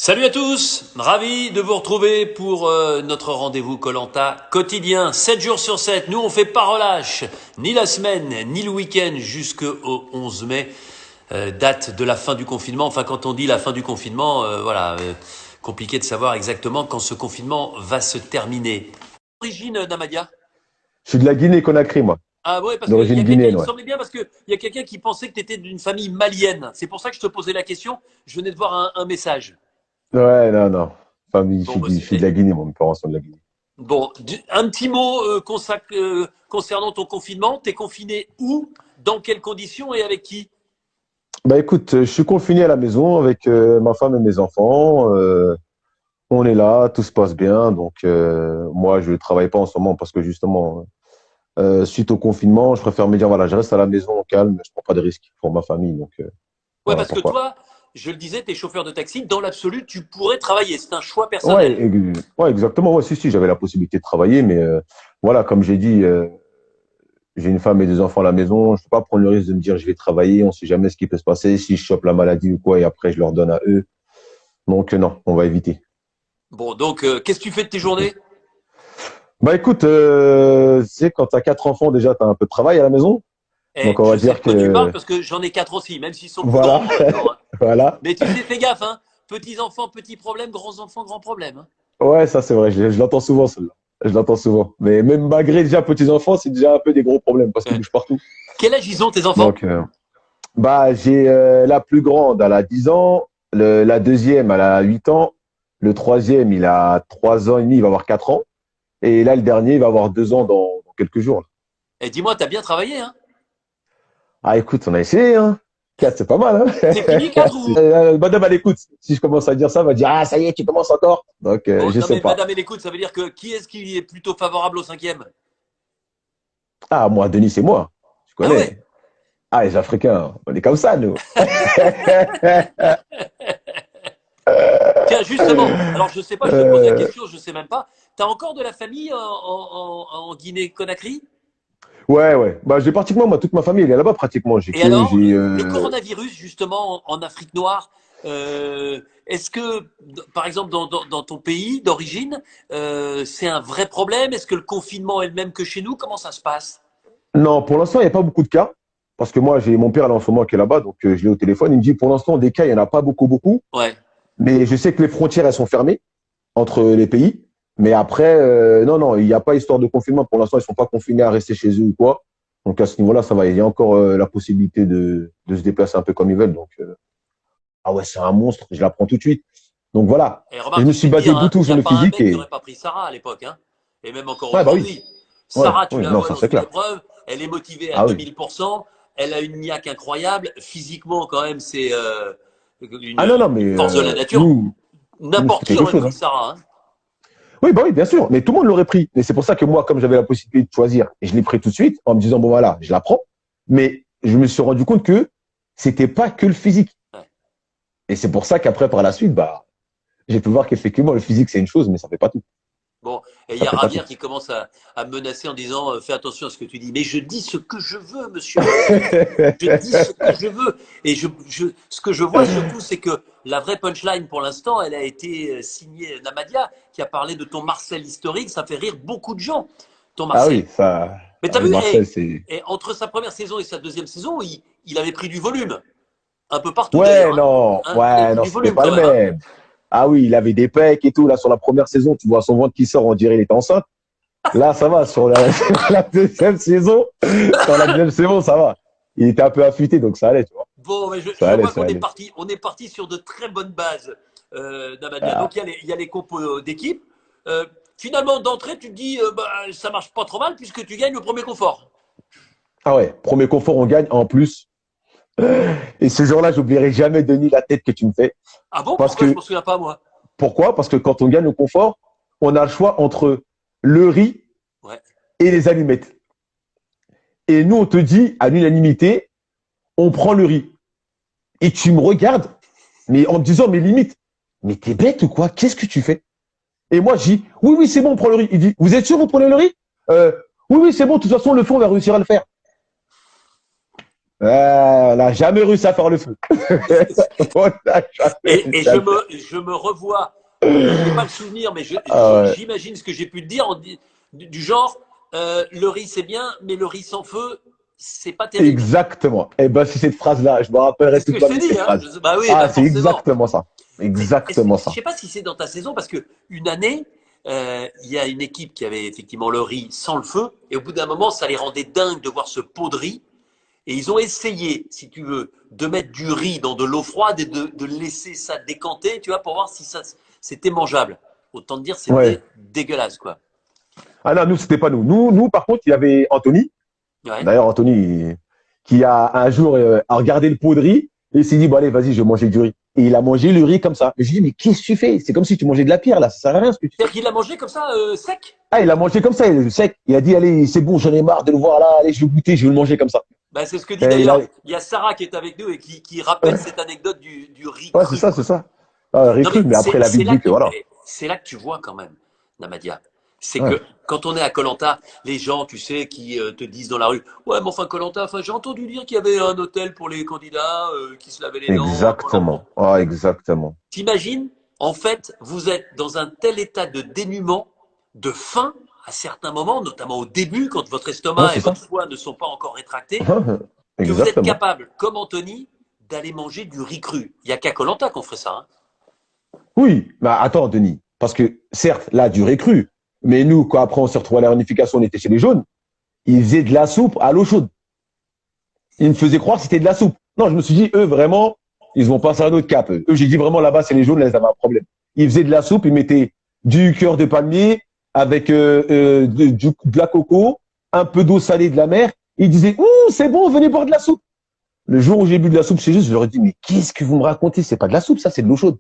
Salut à tous, ravi de vous retrouver pour notre rendez-vous koh quotidien, 7 jours sur 7. Nous on fait pas relâche, ni la semaine, ni le week-end jusqu'au 11 mai, date de la fin du confinement. Enfin quand on dit la fin du confinement, compliqué de savoir exactement quand ce confinement va se terminer. Origine Namadia? Je suis de la Guinée-Conakry, moi. Ah ouais, parce qu'il y D'origine a quelqu'un, guinéenne, il me ouais. semblait bien parce que il y a quelqu'un qui pensait que tu étais d'une famille malienne. C'est pour ça que je te posais la question. Je venais de voir un message. Ouais, non, non. Famille, Bon, bah, je suis de la Guinée, moi. Mes parents sont de la Guinée. bon, un petit mot concernant ton confinement. T'es confiné où? Dans quelles conditions et avec qui? Bah écoute, je suis confiné à la maison avec ma femme et mes enfants. On est là, tout se passe bien. Donc, moi, je ne travaille pas en ce moment parce que justement, suite au confinement, je préfère me dire, voilà, je reste à la maison au calme, je prends pas de risques pour ma famille. Donc, Ouais, voilà parce que pourquoi. toi, je le disais, t'es chauffeur de taxi. Dans l'absolu, tu pourrais travailler. C'est un choix Ouais, personnel. ouais, exactement. Ouais, si, j'avais la possibilité de travailler, mais voilà, comme j'ai dit, j'ai une femme et des enfants à la maison. Je ne peux pas prendre le risque de me dire je vais travailler. On ne sait jamais ce qui peut se passer. Si je chope la maladie ou quoi, et après je leur donne à eux. Donc non, on va éviter. Bon, donc, qu'est-ce que tu fais de tes journées? Bah écoute, tu sais, quand tu as quatre enfants déjà, tu as un peu de travail à la maison. Eh, Donc on je va sais de dire quoi tu parles que parce que j'en ai quatre aussi, même s'ils sont plus voilà, grands maintenant, hein. voilà. Mais tu sais, fais gaffe, hein. Petits enfants, petits problèmes. Grands enfants, grands problèmes, hein. Ouais, ça c'est vrai. Je l'entends souvent celle-là. Je l'entends souvent. Mais même malgré déjà petits enfants, c'est déjà un peu des gros problèmes parce qu'ils Euh, bougent partout. Quel âge ils ont, tes enfants? Donc bah j'ai la plus grande, elle a 10 ans. La deuxième, elle a 8 ans. Le troisième, il a 3 ans et demi, il va avoir 4 ans. Et là, le dernier, il va avoir 2 ans dans quelques jours. Eh, dis-moi, t'as bien travaillé, hein? Ah, écoute, on a essayé, hein. 4, c'est pas mal, C'est fini, hein. quatre ou? Madame, elle écoute. Si je commence à dire ça, elle va dire, ah, ça y est, tu commences encore. Donc, Bon, je non sais mais pas. madame, elle écoute, ça veut dire que qui est-ce qui est plutôt favorable au cinquième? Ah, moi, Denis, c'est moi. Tu Ah ouais. connais. Ah, les Africains, on est comme ça, nous. Tiens, justement, alors je sais pas, je te pose la Euh, question, je sais même pas. T'as encore de la famille en Guinée-Conakry? ouais, ouais. Bah, j'ai pratiquement, moi, toute ma famille, elle est là-bas, pratiquement. Et alors, J'ai, le coronavirus, justement, en Afrique noire, est-ce que, par exemple, dans ton pays d'origine, c'est un vrai problème? Est-ce que le confinement est le même que chez nous? Comment ça se passe? non, pour l'instant, il n'y a pas beaucoup de cas. Parce que moi, j'ai mon père, là, en ce moment, qui est là-bas. Donc, je l'ai au téléphone. Il me dit, pour l'instant, des cas, il n'y en a pas beaucoup, beaucoup. Ouais. Mais je sais que les frontières, elles sont fermées entre les pays. Mais après, non, non, il n'y a pas histoire de confinement. Pour l'instant, ils ne sont pas confinés à rester chez eux ou quoi. Donc à ce niveau-là, ça va. Il y a encore la possibilité de se déplacer un peu comme ils veulent. Donc, ah ouais, c'est un monstre, je l'apprends tout de suite. Donc voilà, Et je remarque, me je suis vais te basé dire, hein, beaucoup il n'y sur a le pas un physique mec qui et. n'aurait pas pris Sarah à l'époque, hein. Et même encore Ouais, bah oui. aujourd'hui. Ouais, Sarah, tu oui, la non, vois ça dans c'est une clair. épreuve, elle est motivée à Ah oui. 2000%, elle a une niaque incroyable, physiquement quand même, c'est Ah non, non, mais une force de la nature. nous, N'importe c'était qui quelque aurait chose, pris hein. Sarah, hein. Oui, bah oui, bien sûr. Mais tout le monde l'aurait pris. Mais c'est pour ça que moi, comme j'avais la possibilité de choisir, je l'ai pris tout de suite en me disant, bon voilà, je la prends. Mais je me suis rendu compte que c'était pas que le physique. Ouais. Et c'est pour ça qu'après, par la suite, bah, j'ai pu voir qu'effectivement, le physique, c'est une chose, mais ça fait pas tout. Bon, et il y Ça a fait pas tout. Ravière qui commence à me menacer en disant fais attention à ce que tu dis. Mais je dis ce que je veux, monsieur le juge. Je dis ce que je veux. Et ce que je vois surtout, c'est que la vraie punchline pour l'instant, elle a été signée Namadia, qui a parlé de ton Marcel historique. Ça fait rire beaucoup de gens, ton Ah Marcel. oui, ça. Mais Ah t'as oui, vu, Marcel, c'est. entre sa première saison et sa deuxième saison, il avait pris du volume. Un peu partout d'ailleurs, Ouais, hein. non, Hein, il avait ouais, pris non, du c'était volume pas quand le même, hein. même. Ah oui, il avait des pecs et tout. Là, sur la première saison, tu vois son ventre qui sort, on dirait qu'il était enceinte. Là, ça va. Sur la deuxième saison, ça va. Il était un peu affûté, donc ça allait, tu vois. Bon, mais Ça je allait, vois ça qu'on est allait. parti, on est parti sur de très bonnes bases, Namadia. Donc Ah, il y a les compos d'équipe. Euh, Finalement, d'entrée, tu te dis, bah, ça marche pas trop mal puisque tu gagnes le premier confort. ah ouais, premier confort, on gagne en plus. Et ce jour-là, j'oublierai jamais, Denis, la tête que tu me fais. Ah bon? Parce Pourquoi je que, m'en souviens pas, moi? pourquoi? Parce que quand on gagne le confort, on a le choix entre le riz Ouais. et les allumettes. Et nous, on te dit, à l'unanimité, on prend le riz. Et tu me regardes, mais en me disant, mais limite, mais t'es bête ou quoi? Qu'est-ce que tu fais? Et moi, je dis, oui, oui, c'est bon, on prend le riz. Il dit, vous êtes sûr, vous prenez le riz? euh, Oui, oui, c'est bon, de toute façon, le fond, on va réussir à le faire. On n'a jamais réussi à faire le feu. On n'a jamais Et réussi à le faire. je me revois, j'ai pas le souvenir, mais Ah ouais. j'imagine ce que j'ai pu te dire du genre, le riz c'est bien, mais le riz sans feu, c'est pas terrible. Exactement. Et ben, c'est cette phrase-là. Je me C'est rappellerai ce que toute je ma t'ai vie de dit, cette hein. phrase. Bah oui, Ah, bah c'est forcément. exactement ça. Exactement Je ça. sais pas si c'est dans ta saison, parce que une année, il y a une équipe qui avait effectivement le riz sans le feu, et au bout d'un moment, ça les rendait dingues de voir ce pot de riz. Et ils ont essayé, si tu veux, de mettre du riz dans de l'eau froide et de laisser ça décanter, tu vois, pour voir si ça c'était mangeable. Autant te dire, Ouais. c'était dégueulasse, quoi. Ah non, nous, c'était pas nous. Nous, par contre, il y avait Anthony. Ouais. D'ailleurs, Anthony, qui a un jour a regardé le pot de riz et il s'est dit, bon, allez, vas-y, je vais manger du riz. Et il a mangé le riz comme ça. Et je lui ai dit, mais qu'est-ce que tu fais? C'est comme si tu mangeais de la pierre, là. Ça sert à rien ce que tu fais. C'est-à-dire qu'il l'a mangé comme ça, sec. Ah, il a mangé comme ça, il est sec. Il a dit, allez, c'est bon, j'en ai marre de le voir là. Allez, je vais goûter, je vais le manger comme ça. Ben, c'est ce que dit Et il a, d'ailleurs. Il y a Sarah qui est avec nous et qui rappelle cette anecdote du riz ouais, c'est cru, ça, c'est quoi. ça. Ah, riz Non, mais cru, mais après, il a c'est vite là vu que que voilà. c'est là que tu vois quand même, Namadia. C'est Ouais, que quand on est à Colanta, les gens, tu sais, qui te disent dans la rue, ouais, mais enfin Colanta, enfin j'ai entendu dire qu'il y avait un hôtel pour les candidats qui se lavaient les dents avant leur. exactement. Ah, exactement. T'imagines, en fait, vous êtes dans un tel état de dénuement, de faim à certains moments, notamment au début, quand votre Ouais, estomac et c'est ça. votre foie ne sont pas encore rétractés, que vous êtes Exactement. capable, comme Anthony, d'aller manger du riz cru. Il n'y a qu'à Colanta qu'on ferait ça. Hein. Oui, mais attends, Denis. Parce que, certes, là, du riz cru. Mais nous, quand après on s'est retrouvé à la réunification, on était chez les jaunes. Ils faisaient de la soupe à l'eau chaude. Ils me faisaient croire que c'était de la soupe. Non, je me suis dit, eux, vraiment, ils vont passer à un autre cap. Eux, j'ai dit vraiment là-bas, c'est les jaunes, là, ils avaient un problème. Ils faisaient de la soupe, ils mettaient du cœur de palmier avec de la coco, un peu d'eau salée de la mer. Ils disaient, ouh, c'est bon, venez boire de la soupe. Le jour où j'ai bu de la soupe chez eux, je leur ai dit, mais qu'est-ce que vous me racontez? C'est pas de la soupe, ça, c'est de l'eau chaude.